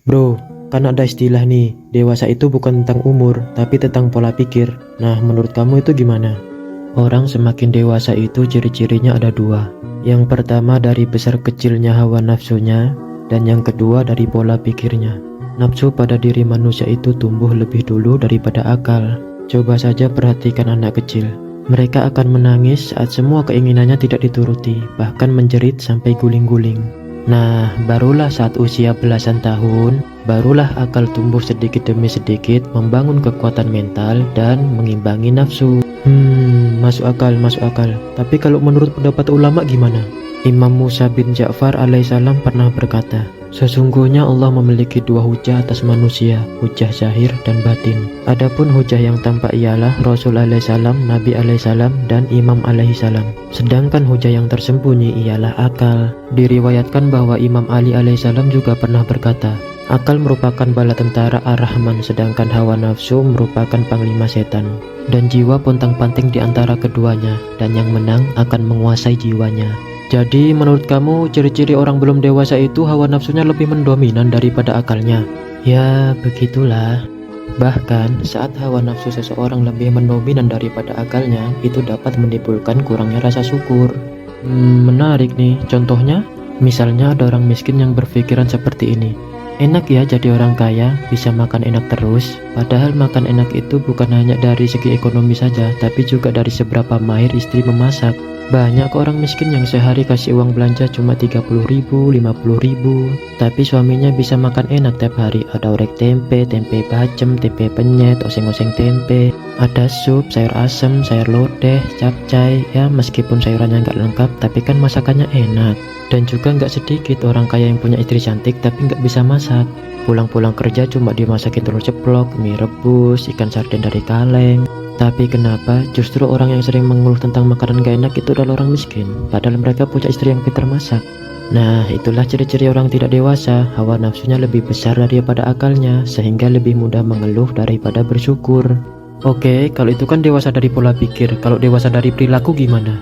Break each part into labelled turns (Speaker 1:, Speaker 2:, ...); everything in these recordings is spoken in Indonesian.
Speaker 1: Bro, kan ada istilah nih, dewasa itu bukan tentang umur, tapi tentang pola pikir. Nah, menurut kamu itu gimana? Orang semakin dewasa itu ciri-cirinya ada dua. Yang pertama dari besar kecilnya hawa nafsunya, dan yang kedua dari pola pikirnya. Nafsu pada diri manusia itu tumbuh lebih dulu daripada akal. Coba saja perhatikan anak kecil. Mereka akan menangis saat semua keinginannya tidak dituruti, bahkan menjerit sampai guling-guling. Nah, barulah saat usia belasan tahun, barulah akal tumbuh sedikit demi sedikit, membangun kekuatan mental dan mengimbangi nafsu. Masuk akal, masuk akal. Tapi kalau menurut pendapat ulama gimana? Imam Musa bin Ja'far alaihissalam pernah berkata, sesungguhnya Allah memiliki dua hujah atas manusia, hujah zahir dan batin. Adapun hujah yang tampak ialah Rasul alaihissalam, Nabi alaihissalam, dan Imam alaihissalam. Sedangkan hujah yang tersembunyi ialah akal. Diriwayatkan bahwa Imam Ali alaihissalam juga pernah berkata, akal merupakan bala tentara Ar-Rahman, sedangkan hawa nafsu merupakan panglima setan. Dan jiwa pontang-panting di antara keduanya, dan yang menang akan menguasai jiwanya. Jadi menurut kamu ciri-ciri orang belum dewasa itu hawa nafsunya lebih mendominan daripada akalnya? Ya begitulah. Bahkan saat hawa nafsu seseorang lebih mendominan daripada akalnya, itu dapat menimbulkan kurangnya rasa syukur. Menarik nih, contohnya? Misalnya ada orang miskin yang berpikiran seperti ini. Enak ya jadi orang kaya, bisa makan enak terus. Padahal makan enak itu bukan hanya dari segi ekonomi saja, tapi juga dari seberapa mahir istri memasak. Banyak orang miskin yang sehari kasih uang belanja cuma 30.000, 50.000, tapi suaminya bisa makan enak tiap hari. Ada orek tempe, tempe bacem, tempe penyet, oseng-oseng tempe, ada sup, sayur asem, sayur lodeh, capcay. Ya meskipun sayurannya nggak lengkap, tapi kan masakannya enak. Dan juga nggak sedikit orang kaya yang punya istri cantik tapi nggak bisa masak. Pulang-pulang kerja cuma dimasakin telur ceplok, mie rebus, ikan sarden dari kaleng. Tapi kenapa justru orang yang sering mengeluh tentang makanan gak enak itu adalah orang miskin, padahal mereka punya istri yang pintar masak? Nah, itulah ciri-ciri orang tidak dewasa. Hawa nafsunya lebih besar daripada akalnya, sehingga lebih mudah mengeluh daripada bersyukur. Oke, kalau itu kan dewasa dari pola pikir. Kalau dewasa dari perilaku gimana?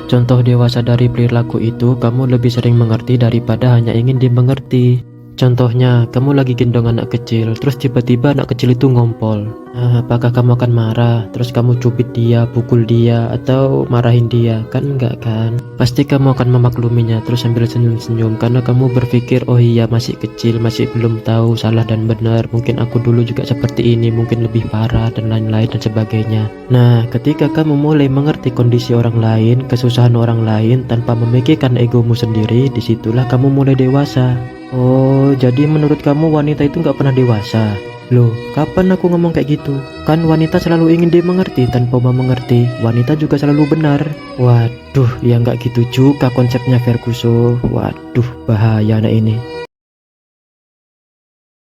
Speaker 1: Contoh dewasa dari perilaku itu, kamu lebih sering mengerti daripada hanya ingin dimengerti. Contohnya, kamu lagi gendong anak kecil, terus tiba-tiba anak kecil itu ngompol. Nah, apakah kamu akan marah, terus kamu cubit dia, pukul dia, atau marahin dia? Kan enggak kan? Pasti kamu akan memakluminya, terus sambil senyum-senyum, karena kamu berpikir, oh iya masih kecil, masih belum tahu salah dan benar. Mungkin aku dulu juga seperti ini, mungkin lebih parah, dan lain-lain dan sebagainya. Nah, ketika kamu mulai mengerti kondisi orang lain, kesusahan orang lain, tanpa memikirkan egomu sendiri, disitulah kamu mulai dewasa. Oh, jadi menurut kamu wanita itu nggak pernah dewasa? Loh, kapan aku ngomong kayak gitu? Kan wanita selalu ingin dimengerti tanpa mau mengerti. Wanita juga selalu benar. Waduh, ya nggak gitu juga konsepnya Ferguson. Waduh, bahaya anak ini.